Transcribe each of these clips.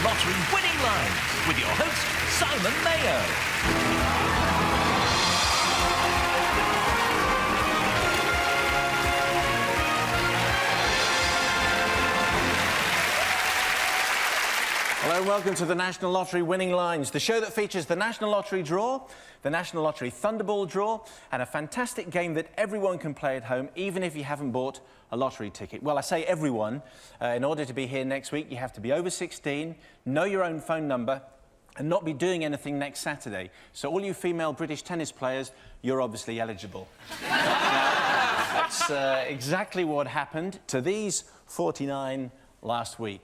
Lottery Winning Lines with your host, Simon Mayo. Hello and welcome to the National Lottery Winning Lines, the show that features the National Lottery Draw, the National Lottery Thunderball Draw, and a fantastic game that everyone can play at home, even if you haven't bought a lottery ticket. Well, I say everyone. In order to be here next week, you have to be over 16, know your own phone number, and not be doing anything next Saturday. So all you female British tennis players, you're obviously eligible. Now, that's exactly what happened to these 49 last week.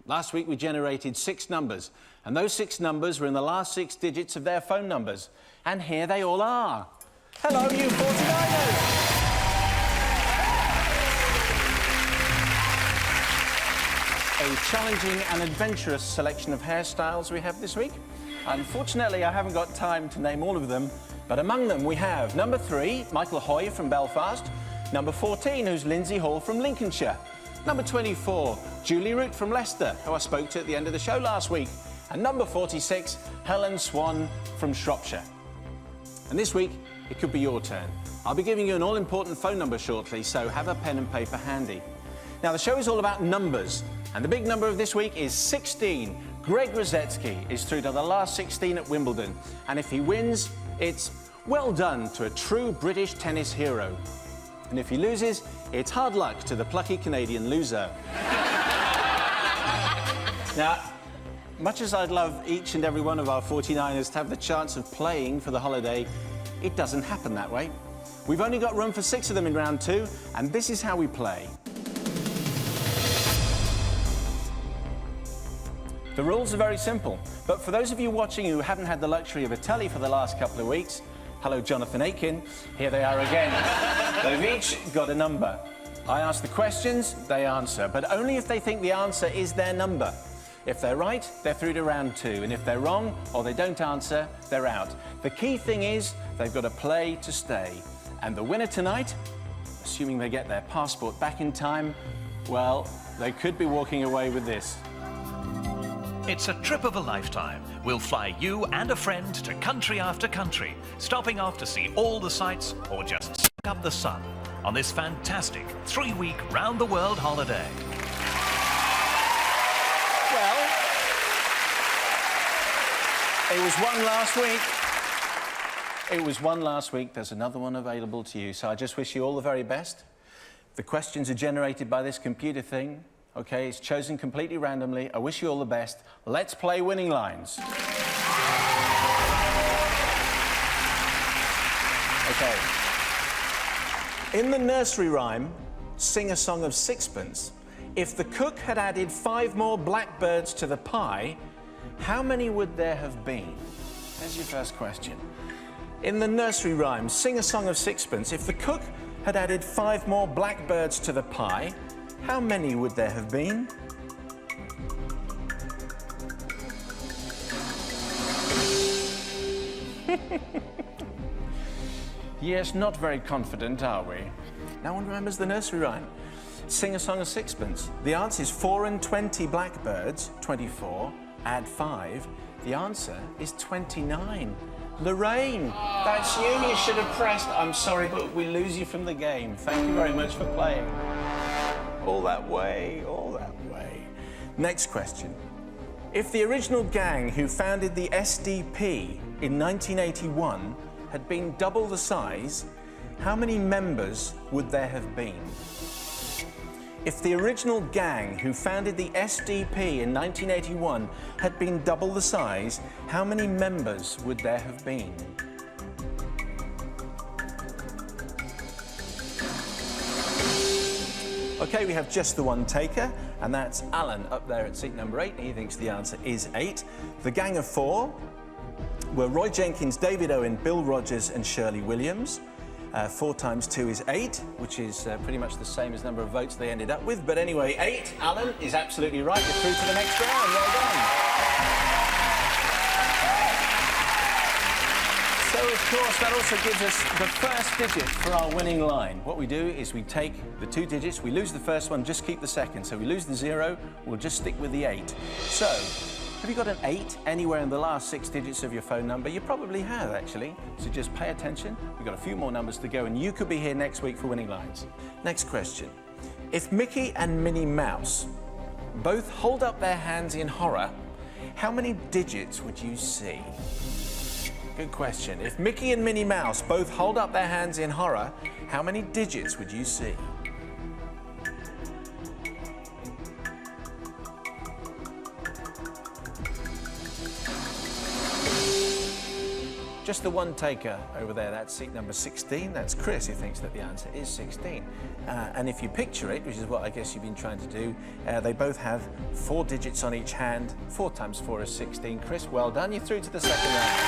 Last week we generated 6 numbers, and those 6 numbers were in the last 6 digits of their phone numbers. And here they all are. Hello, you 49ers! A challenging and adventurous selection of hairstyles we have this week. Unfortunately, I haven't got time to name all of them, but among them we have number 3, Michael Hoy from Belfast, number 14, who's Lindsay Hall from Lincolnshire, number 24, Julie Root from Leicester, who I spoke to at the end of the show last week, and number 46, Helen Swan from Shropshire. And this week, it could be your turn. I'll be giving you an all-important phone number shortly, so have a pen and paper handy. Now, the show is all about numbers, and the big number of this week is 16. Greg Rosetsky is through to the last 16 at Wimbledon, and if he wins, it's well done to a true British tennis hero. And if he loses, it's hard luck to the plucky Canadian loser. Now, much as I'd love each and every one of our 49ers to have the chance of playing for the holiday, it doesn't happen that way. We've only got room for 6 of them in round 2, and this is how we play. The rules are very simple, but for those of you watching who haven't had the luxury of a telly for the last couple of weeks, hello, Jonathan Aitken. Here they are again. They've each got a number. I ask the questions, they answer, but only if they think the answer is their number. If they're right, they're through to round 2, and if they're wrong or they don't answer, they're out. The key thing is they've got to play to stay. And the winner tonight, assuming they get their passport back in time, well, they could be walking away with this. It's a trip of a lifetime. We'll fly you and a friend to country after country, stopping off to see all the sights or just soak up the sun on this fantastic 3-week round-the-world holiday. Well, it was one last week. It was one last week. There's another one available to you, so I just wish you all the very best. The questions are generated by this computer thing. Okay, it's chosen completely randomly. I wish you all the best. Let's play Winning Lines. Okay. In the nursery rhyme, Sing a Song of Sixpence, if the cook had added 5 more blackbirds to the pie, how many would there have been? There's your first question. In the nursery rhyme, Sing a Song of Sixpence, if the cook had added 5 more blackbirds to the pie, how many would there have been? Yes, not very confident, are we? No one remembers the nursery rhyme. Sing a Song of Sixpence. The answer is 4 and 20 blackbirds, 24, add 5. The answer is 29. Lorraine, that's you. You should have pressed. I'm sorry, but we lose you from the game. Thank you very much for playing. All that way, all that way. Next question. If the original gang who founded the SDP in 1981 had been double the size, how many members would there have been? If the original gang who founded the SDP in 1981 had been double the size, how many members would there have been? OK, we have just the one taker, and that's Alan up there at seat number 8. He thinks the answer is 8. The gang of 4 were Roy Jenkins, David Owen, Bill Rogers and Shirley Williams. 4 times 2 is 8, which is pretty much the same as the number of votes they ended up with. But anyway, 8, Alan, is absolutely right. You're through to the next round. Well done. So, of course, that also gives us the first digit for our winning line. What we do is we take the 2 digits, we lose the first one, just keep the second. So we lose the 0, we'll just stick with the 8. So, Have you got an 8 anywhere in the last 6 digits of your phone number? You probably have, actually. So just pay attention. We've got a few more numbers to go, and you could be here next week for Winning Lines. Next question. If Mickey and Minnie Mouse both hold up their hands in horror, how many digits would you see? Good question. If Mickey and Minnie Mouse both hold up their hands in horror, how many digits would you see? Just the one taker over there, that's seat number 16. That's Chris, who thinks that the answer is 16. And if you picture it, which is what I guess you've been trying to do, they both have 4 digits on each hand. 4 times 4 is 16. Chris, well done. You're through to the second round.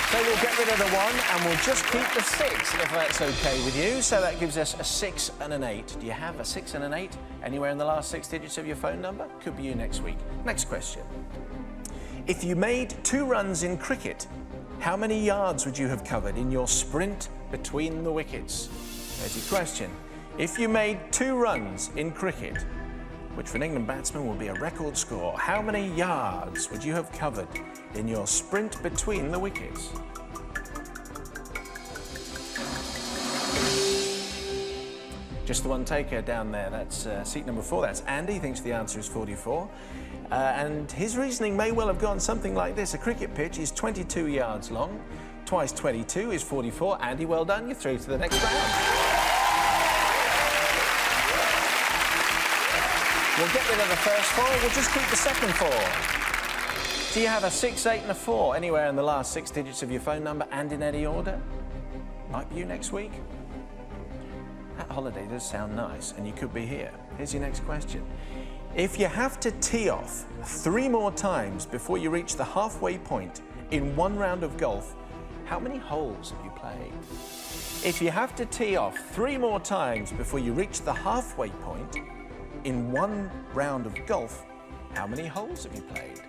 So we'll get rid of the 1 and we'll just keep the 6, if that's okay with you. So that gives us a 6 and an 8. Do you have a 6 and an 8 anywhere in the last 6 digits of your phone number? Could be you next week. Next question. If you made 2 runs in cricket, how many yards would you have covered in your sprint between the wickets? There's your question. If you made 2 runs in cricket, which for an England batsman will be a record score, how many yards would you have covered in your sprint between the wickets? Just the one taker down there, that's seat number 4, that's Andy, he thinks the answer is 44. And his reasoning may well have gone something like this. A cricket pitch is 22 yards long, twice 22 is 44. Andy, well done, you're through to the next round. We'll get rid of the first 4, we'll just keep the second 4. Do you have a 6, 8 and a 4 anywhere in the last 6 digits of your phone number and in any order? Might be you next week. That holiday does sound nice, and you could be here. Here's your next question. If you have to tee off 3 more times before you reach the halfway point in 1 round of golf, how many holes have you played? If you have to tee off 3 more times before you reach the halfway point in 1 round of golf, how many holes have you played?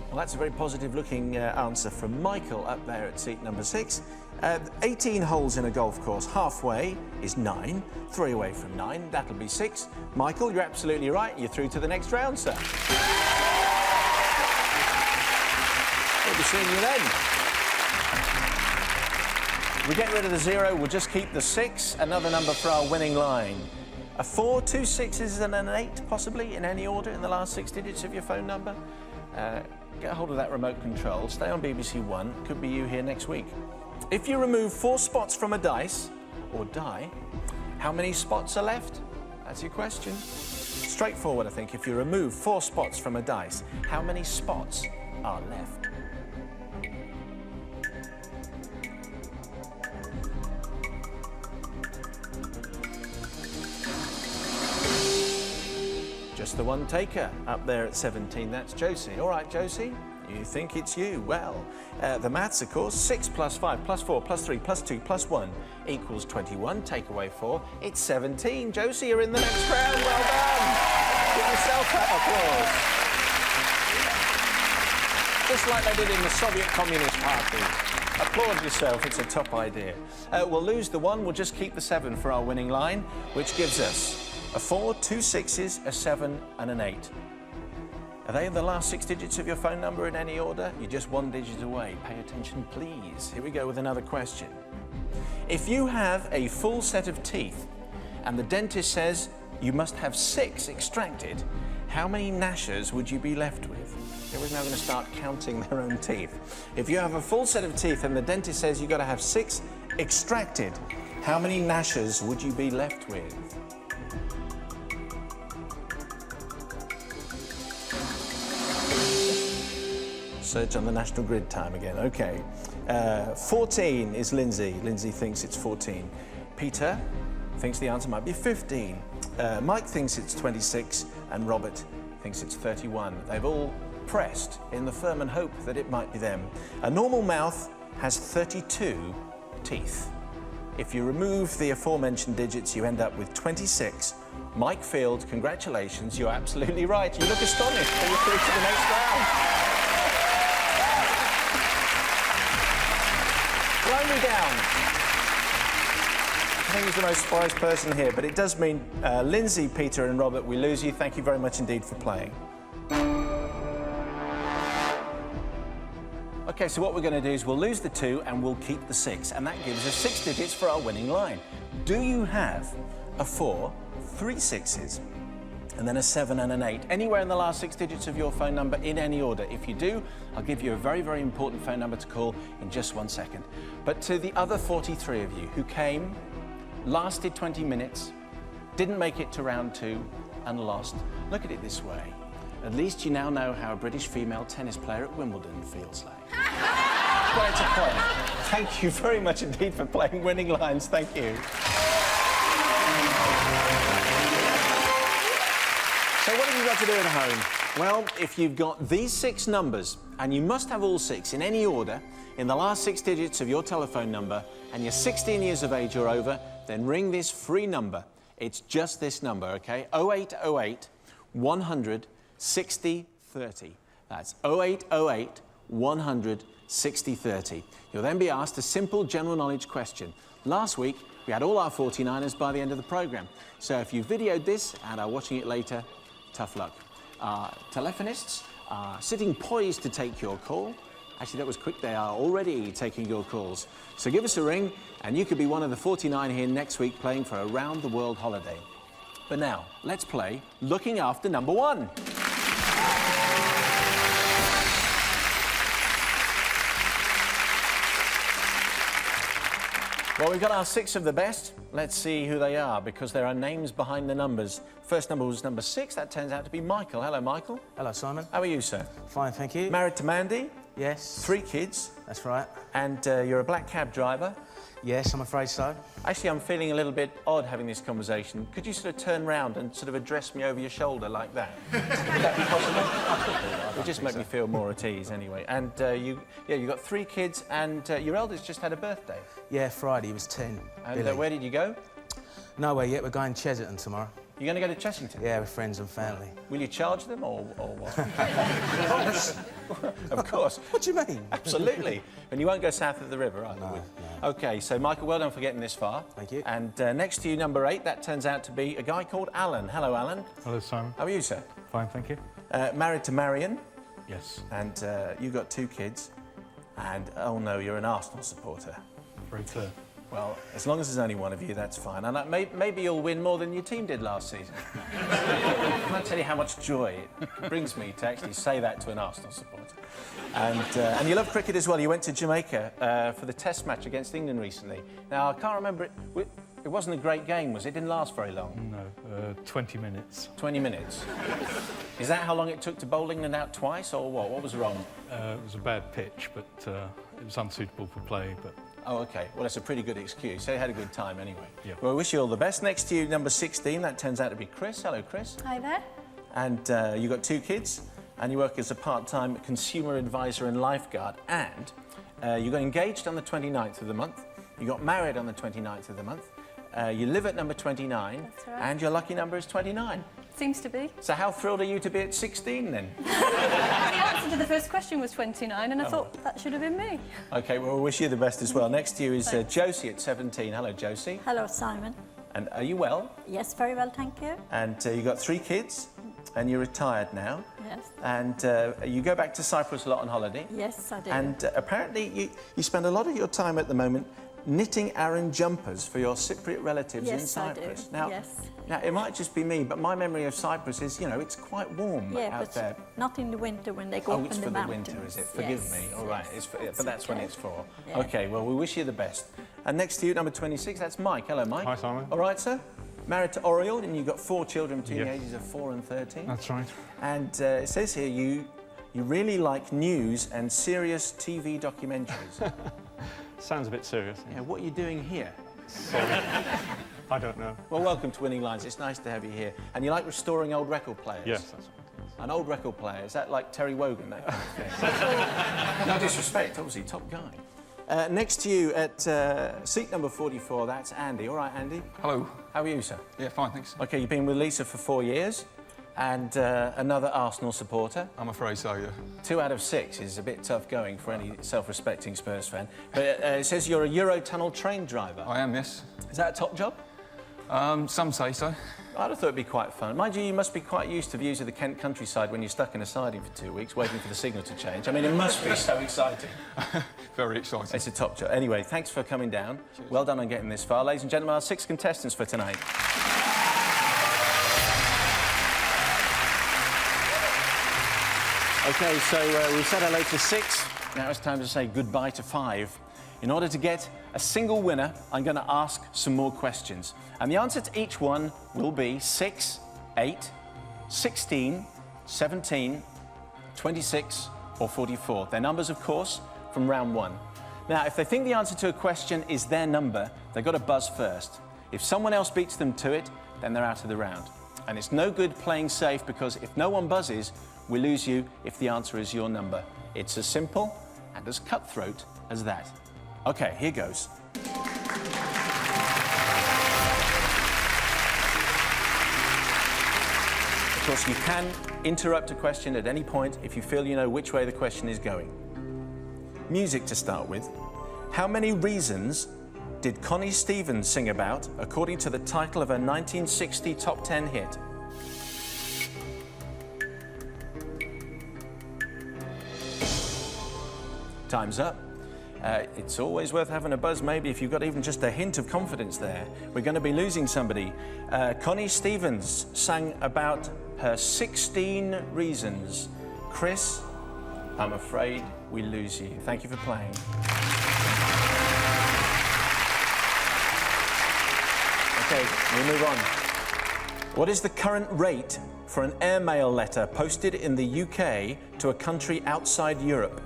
Well, that's a very positive-looking answer from Michael up there at seat number 6. 18 holes in a golf course, halfway is 9. 3 away from 9, that'll be 6. Michael, you're absolutely right. You're through to the next round, sir. We'll be seeing you then. We get rid of the 0, we'll just keep the 6. Another number for our winning line. A 4, 2 6s and an 8, possibly, in any order in the last 6 digits of your phone number. Get a hold of that remote control. Stay on BBC One. Could be you here next week. If you remove 4 spots from a dice, or die, how many spots are left? That's your question. Straightforward, I think. If you remove 4 spots from a dice, how many spots are left? Just the one taker up there at 17, that's Josie. All right, Josie, you think it's you. Well, the maths, of course, 6 plus 5 plus 4 plus 3 plus 2 plus 1 equals 21. Take away 4, it's 17. Josie, you're in the next round. Well done. Give yourself that applause. Just like they did in the Soviet Communist Party. Applaud yourself, it's a top idea. We'll lose the 1, we'll just keep the 7 for our winning line, which gives us a 4, 2 6s, a 7 and an 8. Are they the last 6 digits of your phone number in any order? You're just 1 digit away. Pay attention, please. Here we go with another question. If you have a full set of teeth and the dentist says you must have 6 extracted, how many gnashers would you be left with? Everyone's now going to start counting their own teeth. If you have a full set of teeth and the dentist says you've got to have 6 extracted, how many gnashers would you be left with? Search on the national grid time again. Okay. 14 is Lindsay. Lindsay thinks it's 14. Peter thinks the answer might be 15. Mike thinks it's 26. And Robert thinks it's 31. They've all pressed in the firm and hope that it might be them. A normal mouth has 32 teeth. If you remove the aforementioned digits, you end up with 26. Mike Field, congratulations. You're absolutely right. You look astonished, but you're through to the next round. Slow me down. I think he's the most surprised person here, but it does mean Lindsay, Peter and Robert, we lose you. Thank you very much indeed for playing. OK, so what we're going to do is we'll lose the 2 and we'll keep the 6, and that gives us 6 digits for our winning line. Do you have a 4, 3 6s, and then a 7 and an 8? Anywhere in the last 6 digits of your phone number in any order. If you do, I'll give you a very, very important phone number to call in just 1 second. But to the other 43 of you who came, lasted 20 minutes, didn't make it to round 2 and lost, look at it this way. At least you now know how a British female tennis player at Wimbledon feels like. Well, it's a point. Thank you very much indeed for playing Winning Lines. Thank you. So what have you got to do at home? Well, if you've got these 6 numbers, and you must have all 6 in any order, in the last 6 digits of your telephone number, and you're 16 years of age or over, then ring this free number. It's just this number, OK? 0808 100 60 30. That's 0808 100 60 30. You'll then be asked a simple general knowledge question. Last week, we had all our 49ers by the end of the programme. So if you videoed this and are watching it later, tough luck. Our telephonists are sitting poised to take your call. Actually, that was quick. They are already taking your calls. So give us a ring, and you could be one of the 49 here next week playing for a round-the-world holiday. But now, let's play Looking After Number 1. Well, we've got our 6 of the best. Let's see who they are, because there are names behind the numbers. First number was number 6. That turns out to be Michael. Hello, Michael. Hello, Simon. How are you, sir? Fine, thank you. Married to Mandy? Yes. 3 kids? That's right. And you're a black cab driver? Yes, I'm afraid so. Actually, I'm feeling a little bit odd having this conversation. Could you sort of turn round and sort of address me over your shoulder like that? Would that be possible? It would just make me feel more at ease anyway. And you've got 3 kids, and your eldest just had a birthday. Yeah, Friday, he was 10. And where did you go? Nowhere yet, we're going to Chesington tomorrow. You're going to go to Chesington? Yeah, with friends and family. Will you charge them or what? Of course. What do you mean? Absolutely. And you won't go south of the river either, will you? No. OK, so Michael, well done for getting this far. Thank you. And next to you, number 8, that turns out to be a guy called Alan. Hello, Alan. Hello, Simon. How are you, sir? Fine, thank you. Married to Marion. Yes. And you've got 2 kids. And, oh no, you're an Arsenal supporter. Afraid so. Well, as long as there's only one of you, that's fine. And maybe you'll win more than your team did last season. I can't tell you how much joy it brings me to actually say that to an Arsenal supporter. And you love cricket as well. You went to Jamaica for the Test match against England recently. Now, I can't remember it. It wasn't a great game, was it? It didn't last very long. No, 20 minutes. 20 minutes. Is that how long it took to bowl England out twice, or what? What was wrong? It was a bad pitch, but it was unsuitable for play, but... Oh, OK. Well, that's a pretty good excuse. So you had a good time anyway. Yeah. Well, I wish you all the best. Next to you, number 16, that turns out to be Chris. Hello, Chris. Hi there. And you've got 2 kids, and you work as a part-time consumer advisor and lifeguard, and you got engaged on the 29th of the month, you got married on the 29th of the month, you live at number 29, That's right. and your lucky number is 29. Seems to be. So how thrilled are you to be at 16, then? The answer to the first question was 29, and I thought that should have been me. OK, well, we wish you the best as well. Next to you is Josie at 17. Hello, Josie. Hello, Simon. And are you well? Yes, very well, thank you. And you've got 3 kids, and you're retired now. Yes. And you go back to Cyprus a lot on holiday. Yes, I do. And apparently you spend a lot of your time at the moment knitting Aran jumpers for your Cypriot relatives in Yes, I do. Cyprus. Now, Yes. now, it might just be me, but my memory of Cyprus is, you know, it's quite warm Yeah, out but there. not in the winter when they go Oh, up it's in for the the mountains. winter, is it? Forgive Yes, me. All right, yes, it's for, but that's when okay. it's for. Yeah. OK, well, we wish you the best. And next to you, number 26, that's Mike. Hello, Mike. Hi, Simon. All right, sir. Married to Oriel, and you've got 4 children between the Yes. ages of 4 and 13. That's right. And it says here you really like news and serious TV documentaries. Sounds a bit serious. Yeah, what are you doing here? Sorry. I don't know. Well, welcome to Winning Lines. It's nice to have you here. And you like restoring old record players? Yes, that's right. An old record player, is that like Terry Wogan, that kind of thing? No disrespect, obviously, top guy. Next to you at seat number 44, that's Andy. All right, Andy. Hello. How are you, sir? Yeah, fine, thanks. OK, you've been with Lisa for 4 years. and another Arsenal supporter. I'm afraid so, yeah. 2 out of 6 is a bit tough going for any self-respecting Spurs fan. But it says you're a Eurotunnel train driver. I am, yes. Is that a top job? Some say so. I'd have thought it'd be quite fun. Mind you, you must be quite used to views of the Kent countryside when you're stuck in a siding for 2 weeks waiting for the signal to change. I mean, it must be so exciting. Very exciting. It's a top job. Anyway, thanks for coming down. Cheers. Well done on getting this far. Ladies and gentlemen, our 6 contestants for tonight. OK, so we said hello to 6. Now it's time to say goodbye to 5. In order to get a single winner, I'm going to ask some more questions. And the answer to each one will be 6, 8, 16, 17, 26 or 44. They're numbers, of course, from round 1. Now, if they think the answer to a question is their number, they've got to buzz first. If someone else beats them to it, then they're out of the round. And it's no good playing safe, because if no one buzzes, we lose you if the answer is your number. It's as simple and as cutthroat as that. OK, here goes. Of course, you can interrupt a question at any point if you feel you know which way the question is going. Music to start with. How many reasons did Connie Stevens sing about, according to the title of her 1960 top 10 hit? Time's up. It's always worth having a buzz, maybe, if you've got even just a hint of confidence there. We're going to be losing somebody. Connie Stevens sang about her 16 reasons. Chris, I'm afraid we lose you. Thank you for playing. OK, we move on. What is the current rate for an airmail letter posted in the UK to a country outside Europe?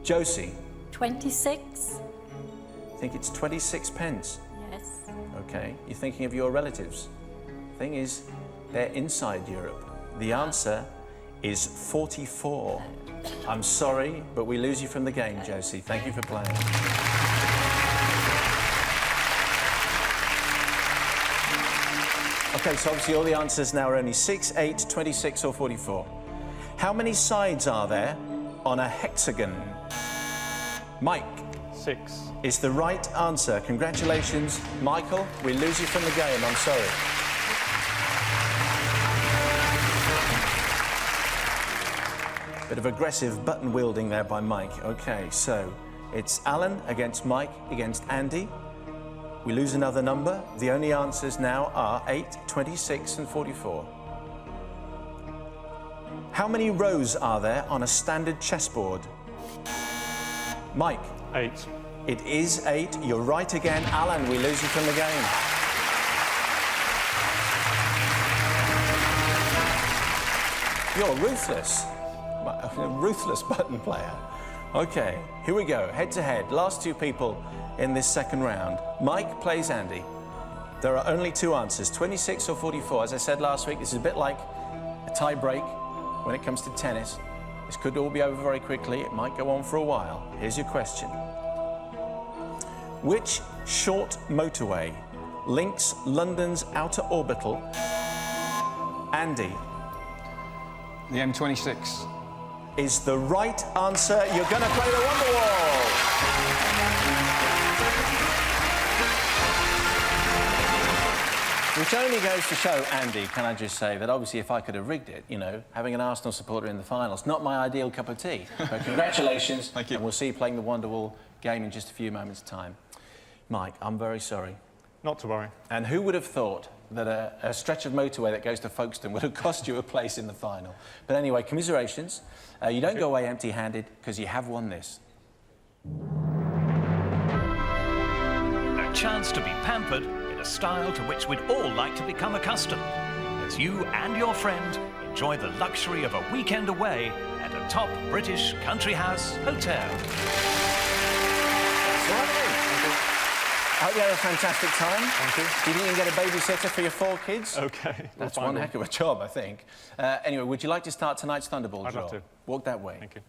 Josie. 26. Think it's 26 pence? Yes. OK. You're thinking of your relatives. Thing is, they're inside Europe. The answer is 44. I'm sorry, but we lose you from the game, Josie. Thank you for playing. OK, so obviously all the answers now are only 6, 8, 26 or 44. How many sides are there on a hexagon? Mike. 6. Is the right answer. Congratulations, Michael. We lose you from the game. I'm sorry. Bit of aggressive button wielding there by Mike. OK, so it's Alan against Mike against Andy. We lose another number. The only answers now are 8, 26 and 44. How many rows are there on a standard chessboard? Mike. 8. It is 8. You're right again. Alan, we lose you from the game. You're ruthless. A ruthless button player. OK, here we go. Head to head. Last 2 people in this second round. Mike plays Andy. There are only 2 answers, 26 or 44. As I said last week, this is a bit like a tie break when it comes to tennis. This could all be over very quickly. It might go on for a while. Here's your question. Which short motorway links London's outer orbital? Andy. The M26. Is the right answer. You're going to play the Wonderwall. Which only goes to show, Andy, can I just say, that obviously if I could have rigged it, you know, having an Arsenal supporter in the finals, not my ideal cup of tea. But congratulations. Thank you. And we'll see you playing the Wonderwall game in just a few moments' time. Mike, I'm very sorry. Not to worry. And who would have thought that a stretch of motorway that goes to Folkestone would have cost you a place in the final? But anyway, commiserations. You don't go away empty-handed, because you have won this. A chance to be pampered in a style to which we'd all like to become accustomed, as you and your friend enjoy the luxury of a weekend away at a top British country house hotel. I hope you had a fantastic time. Thank you. Do you think you can get a babysitter for your 4 kids? OK. That's one heck of a job, I think. Anyway, would you like to start tonight's Thunderball I'd draw? love to. Walk that way. Thank you.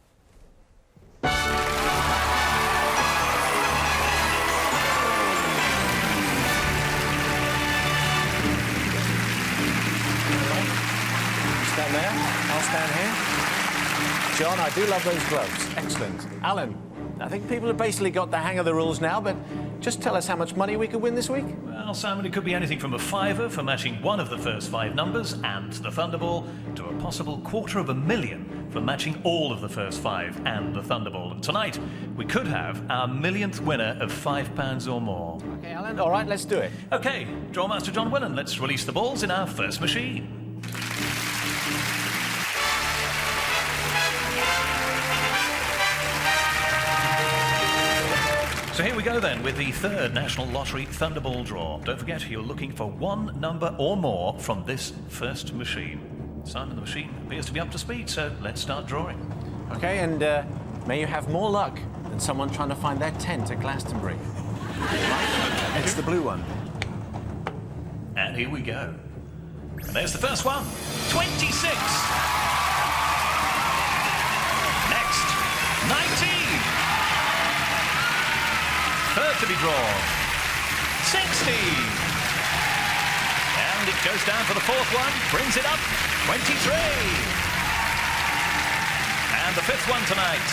John, I do love those gloves. Excellent. Alan, I think people have basically got the hang of the rules now, but just tell us how much money we could win this week. Well, Simon, it could be anything from a fiver for matching one of the first 5 numbers and the Thunderball to a possible $250,000 for matching all of the first 5 and the Thunderball. And tonight, we could have our millionth winner of £5 or more. Okay, Alan, all right, let's do it. Okay, Drawmaster John Willen, let's release the balls in our first machine. So here we go then with the third National Lottery Thunderball draw. Don't forget, you're looking for 1 number or more from this first machine. Simon, the machine appears to be up to speed, so let's start drawing. Okay, and may you have more luck than someone trying to find their tent at Glastonbury. It's the blue one. And here we go. And there's the first one, 26. Next, 19. Third to be drawn, 60. And it goes down for the fourth one, brings it up, 23. And the fifth one tonight,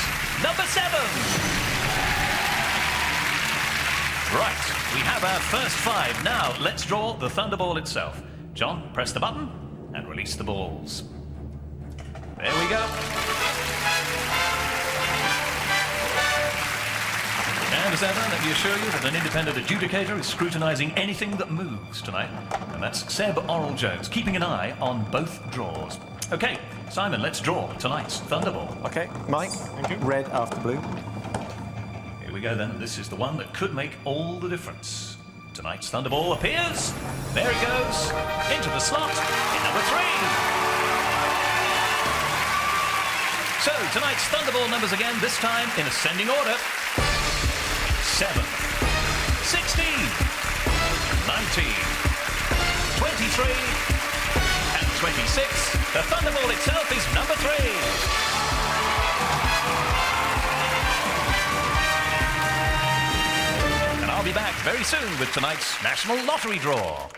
number 7. Right, we have our first 5. Now, let's draw the Thunderball itself. John, press the button and release the balls. There we go. And as ever, let me assure you that an independent adjudicator is scrutinising anything that moves tonight. And that's Seb Orrell-Jones, keeping an eye on both draws. OK, Simon, let's draw tonight's Thunderball. Okay, Mike, red after blue. Here we go then. This is the one that could make all the difference. Tonight's Thunderball appears. There it goes. Into the slot in number 3. So, tonight's Thunderball numbers again, this time in ascending order. 7, 16, 19, 23, and 26. The Thunderball itself is number 3. And I'll be back very soon with tonight's National Lottery draw.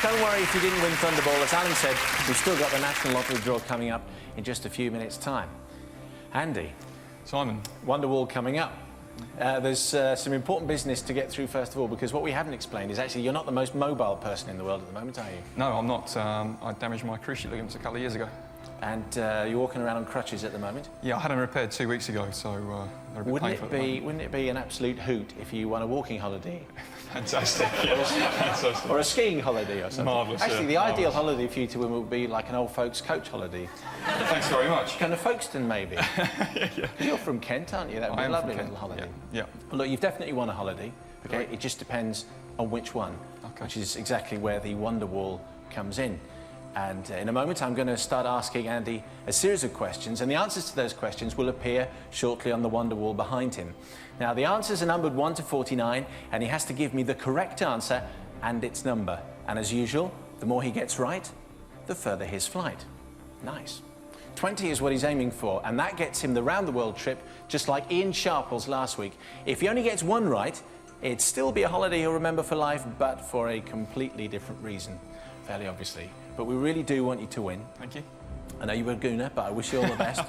Don't worry if you didn't win Thunderball. As Alan said, we've still got the National Lottery draw coming up in just a few minutes' time. Andy, Simon. Wonderwall coming up. There's some important business to get through first of all, because what we haven't explained is actually you're not the most mobile person in the world at the moment, are you? No, I'm not. I damaged my cruciate ligaments a couple of years ago. And you're walking around on crutches at the moment. Yeah, I had them repaired 2 weeks ago, so they're a bit painful at the moment. Wouldn't it be an absolute hoot if you won a walking holiday? Fantastic, yes. Fantastic. Or a skiing holiday or something? Marvellous, Actually, yeah, the ideal marvellous. holiday for you to win would be like an old folks' coach holiday. Thanks very much. Kind of Folkestone, maybe. Yeah. You're from Kent, aren't you? That would be I a am lovely from Kent, little holiday. Yeah. Well, look, you've definitely won a holiday, okay? Right. It just depends on which one, Okay. which is exactly where the Wonderwall comes in. And in a moment, I'm going to start asking Andy a series of questions, and the answers to those questions will appear shortly on the Wonderwall behind him. Now, the answers are numbered 1 to 49, and he has to give me the correct answer and its number. And as usual, the more he gets right, the further his flight. Nice. 20 is what he's aiming for, and that gets him the round-the-world trip, just like Ian Sharples last week. If he only gets 1 right, it'd still be a holiday he'll remember for life, but for a completely different reason, fairly obviously. But we really do want you to win. Thank you. I know you were a gooner, but I wish you all the best.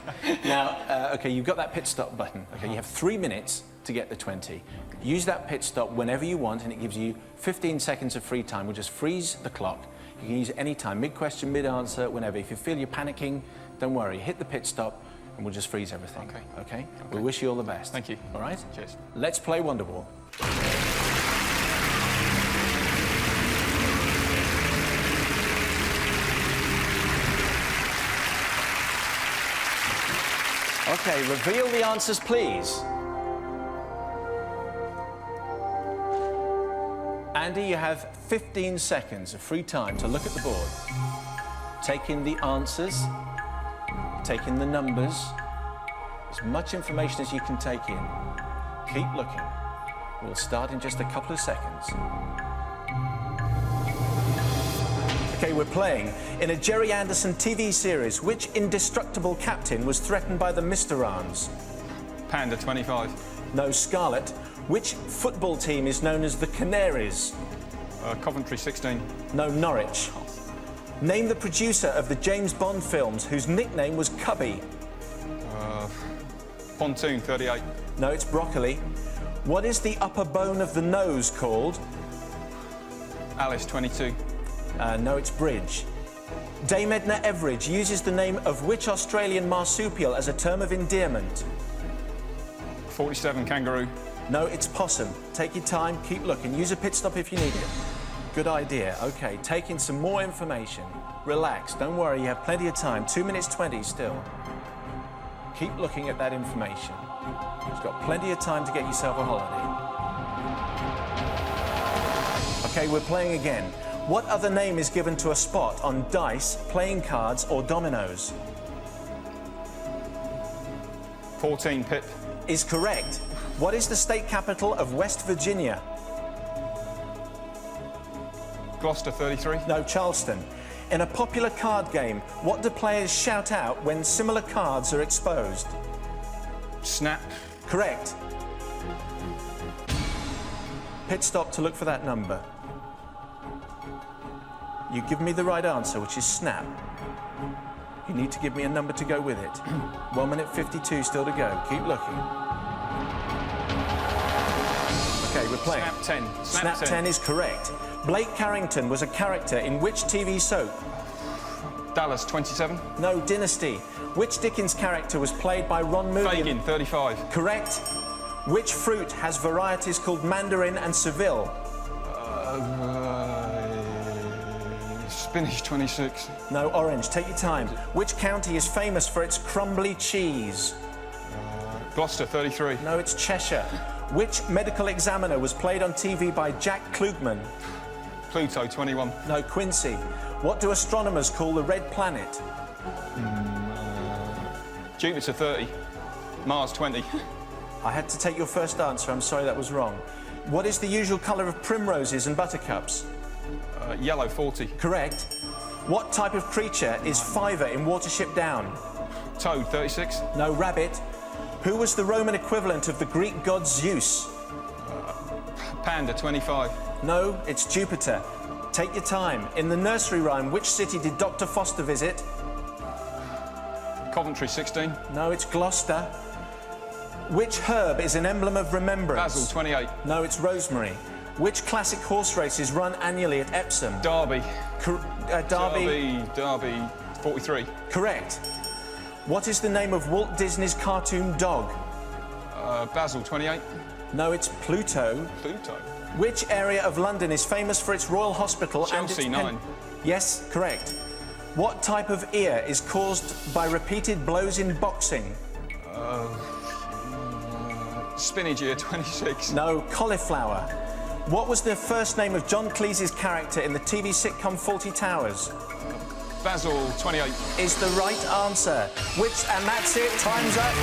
Now, OK, you've got that pit stop button. OK, you have 3 minutes to get the 20. Use that pit stop whenever you want, and it gives you 15 seconds of free time. We'll just freeze the clock. You can use it any time, mid-question, mid-answer, whenever. If you feel you're panicking, don't worry. Hit the pit stop, and we'll just freeze everything. OK? We wish you all the best. Thank you. All right? Cheers. Let's play Wonderwall. OK, reveal the answers, please. Andy, you have 15 seconds of free time to look at the board. Take in the answers, take in the numbers, as much information as you can take in. Keep looking. We'll start in just a couple of seconds. OK, we're playing. In a Jerry Anderson TV series, which indestructible captain was threatened by the Mysterans? Panda 25. No, Scarlet. Which football team is known as the Canaries? Coventry 16. No, Norwich. Name the producer of the James Bond films whose nickname was Cubby. Pontoon, 38. No, it's broccoli. What is the upper bone of the nose called? Alice, 22. No, it's bridge. Dame Edna Everage uses the name of which Australian marsupial as a term of endearment? 47, kangaroo. No, it's possum. Take your time, keep looking. Use a pit stop if you need it. Good idea. OK, take in some more information. Relax, don't worry, you have plenty of time. 2 minutes 20 still. Keep looking at that information. You've got plenty of time to get yourself a holiday. OK, we're playing again. What other name is given to a spot on dice, playing cards or dominoes? 14, pip. Is correct. What is the state capital of West Virginia? Gloucester, 33. No, Charleston. In a popular card game, what do players shout out when similar cards are exposed? Snap. Correct. Pit stop to look for that number. You give me the right answer, which is snap. You need to give me a number to go with it. 1 minute 52 still to go. Keep looking. OK, we're playing. Snap 10. Snap 10 is correct. Blake Carrington was a character in which TV soap? Dallas, 27. No, Dynasty. Which Dickens character was played by Ron Moody? Fagin, 35. Correct. Which fruit has varieties called Mandarin and Seville? Spinach, 26. No, orange. Take your time. Which county is famous for its crumbly cheese? Gloucester, 33. No, it's Cheshire. Which medical examiner was played on TV by Jack Klugman? Pluto, 21. No, Quincy. What do astronomers call the red planet? Jupiter, 30. Mars, 20. I had to take your first answer. I'm sorry, that was wrong. What is the usual colour of primroses and buttercups? Yellow, 40. Correct. What type of creature is Fiver in Watership Down? Toad, 36. No, rabbit. Who was the Roman equivalent of the Greek god Zeus? Panda, 25. No, it's Jupiter. Take your time. In the nursery rhyme, which city did Dr. Foster visit? Coventry, 16. No, it's Gloucester. Which herb is an emblem of remembrance? Basil, 28. No, it's rosemary. Which classic horse race is run annually at Epsom? Derby. Derby. 43. Correct. What is the name of Walt Disney's cartoon dog? Basil, 28. No, it's Pluto. Pluto. Which area of London is famous for its Royal Hospital Chelsea, and its 9. Yes, correct. What type of ear is caused by repeated blows in boxing? Spinach ear, 26. No, cauliflower. What was the first name of John Cleese's character in the TV sitcom Fawlty Towers? Basil, 28. Is the right answer. And that's it, time's up.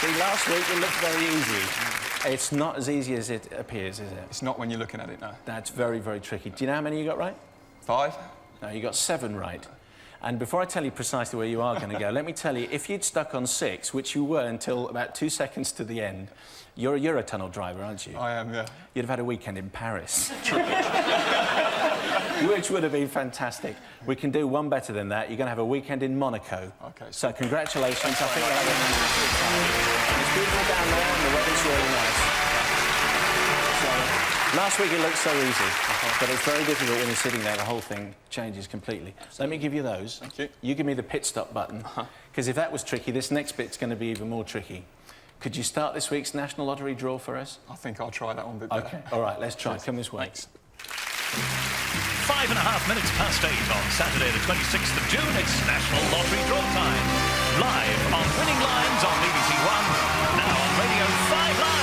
See, last week it looked very easy. It's not as easy as it appears, is it? It's not when you're looking at it, no. That's very, very tricky. Do you know how many you got right? 5. No, you got 7 right. And before I tell you precisely where you are going to go, let me tell you, if you'd stuck on 6, which you were until about 2 seconds to the end, you're a Eurotunnel driver, aren't you? I am, yeah. You'd have had a weekend in Paris. Which would have been fantastic. We can do one better than that. You're going to have a weekend in Monaco. OK. So congratulations. I think you'll have a fantastic time. It's beautiful down there and the weather's really nice. So, last week it looked so easy, but it's very difficult when you're sitting there. The whole thing changes completely. So let me give you those. Thank you. You give me the pit stop button, because if that was tricky, this next bit's going to be even more tricky. Could you start this week's National Lottery draw for us? I think I'll try that one a bit better. OK. All right, let's try. Come this way. Thanks. 5.5 minutes past 8 on Saturday the 26th of June. It's National Lottery Draw time. Live on Winning Lines on BBC One. Now on Radio 5 Live.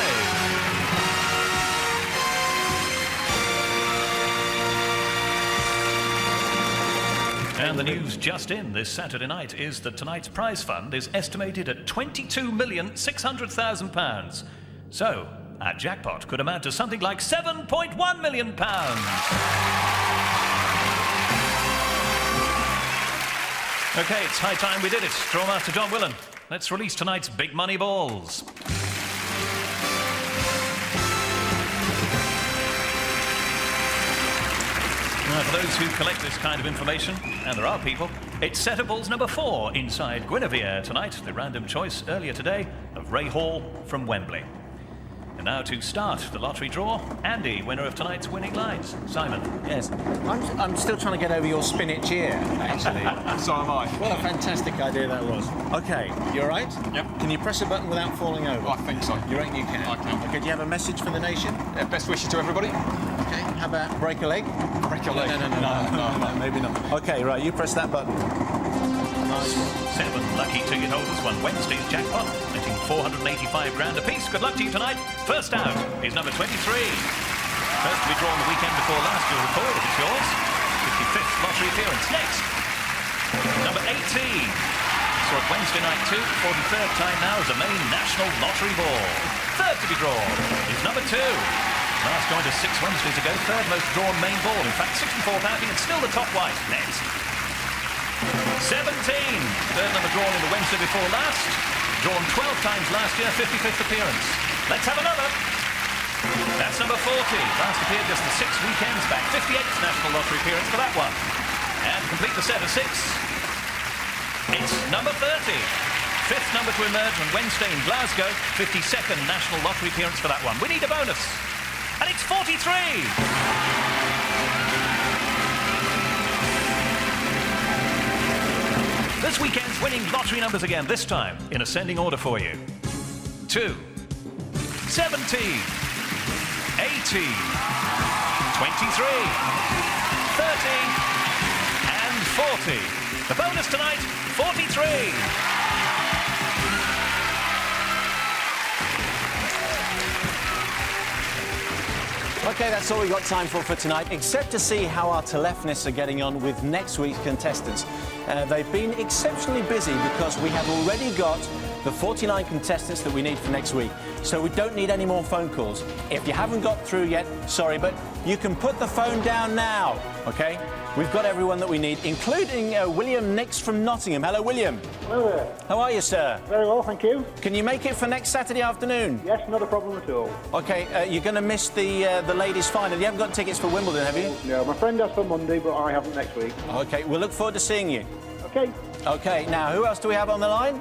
And the news just in this Saturday night is that tonight's prize fund is estimated at £22,600,000. So, our jackpot could amount to something like £7.1 million. OK, it's high time we did it. Drawmaster John Willen. Let's release tonight's big money balls. Now, for those who collect this kind of information, and there are people, it's set of balls number 4 inside Guinevere tonight, the random choice earlier today of Ray Hall from Wembley. And now to start the lottery draw, Andy, winner of tonight's winning lines. Simon. Yes. I'm still trying to get over your spinach ear, actually. So am I. What a fantastic idea that was. OK, you all right? Yep. Can you press a button without falling over? I think so. You reckon you can? I can. OK, do you have a message for the nation? Yeah, best wishes to everybody. OK, how about break a leg? Break your leg. No, maybe not. OK, right, you press that button. Nice one. 7 lucky ticket holders won Wednesday's jackpot, netting 485 grand apiece. Good luck to you tonight. First out is number 23. First to be drawn the weekend before last, you'll recall, if it's yours. 55th lottery appearance. Next, number 18. Saw it Wednesday night too, 43rd time now as a main national lottery ball. Third to be drawn is number 2. Last joined us 6 Wednesdays ago, third most drawn main ball. In fact, 64th outing and still the top white. Next. 17, third number drawn in the Wednesday before last. Drawn 12 times last year, 55th appearance. Let's have another. That's number 40. Last appeared just the 6 weekends back. 58th national lottery appearance for that one. And complete the set of 6. It's number 30. 5th number to emerge on Wednesday in Glasgow. 52nd national lottery appearance for that one. We need a bonus. And it's 43. This weekend's winning lottery numbers again, this time in ascending order for you. 2, 17, 18, 23, 30, and 40. The bonus tonight, 43. OK, that's all we've got time for tonight, except to see how our telephonists are getting on with next week's contestants. They've been exceptionally busy because we have already got the 49 contestants that we need for next week. So we don't need any more phone calls. If you haven't got through yet, sorry, but you can put the phone down now, OK? We've got everyone that we need, including William Nix from Nottingham. Hello, William. Hello there. How are you, sir? Very well, thank you. Can you make it for next Saturday afternoon? Yes, not a problem at all. OK, you're going to miss the ladies' final. You haven't got tickets for Wimbledon, have you? No, my friend has for Monday, but I haven't next week. OK, we'll look forward to seeing you. OK. OK, now, who else do we have on the line?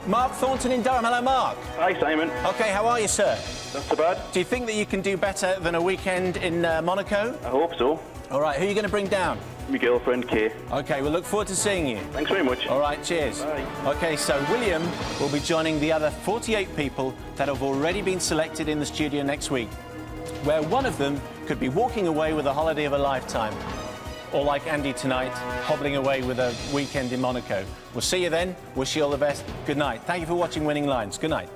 Mark Thornton in Durham. Hello, Mark. Hi, Simon. OK, how are you, sir? Not so bad. Do you think that you can do better than a weekend in Monaco? I hope so. All right, who are you going to bring down? My girlfriend, Kay. OK, we'll look forward to seeing you. Thanks very much. All right, cheers. Bye. OK, so William will be joining the other 48 people that have already been selected in the studio next week, where one of them could be walking away with a holiday of a lifetime, or like Andy tonight, hobbling away with a weekend in Monaco. We'll see you then. Wish you all the best. Good night. Thank you for watching Winning Lines. Good night.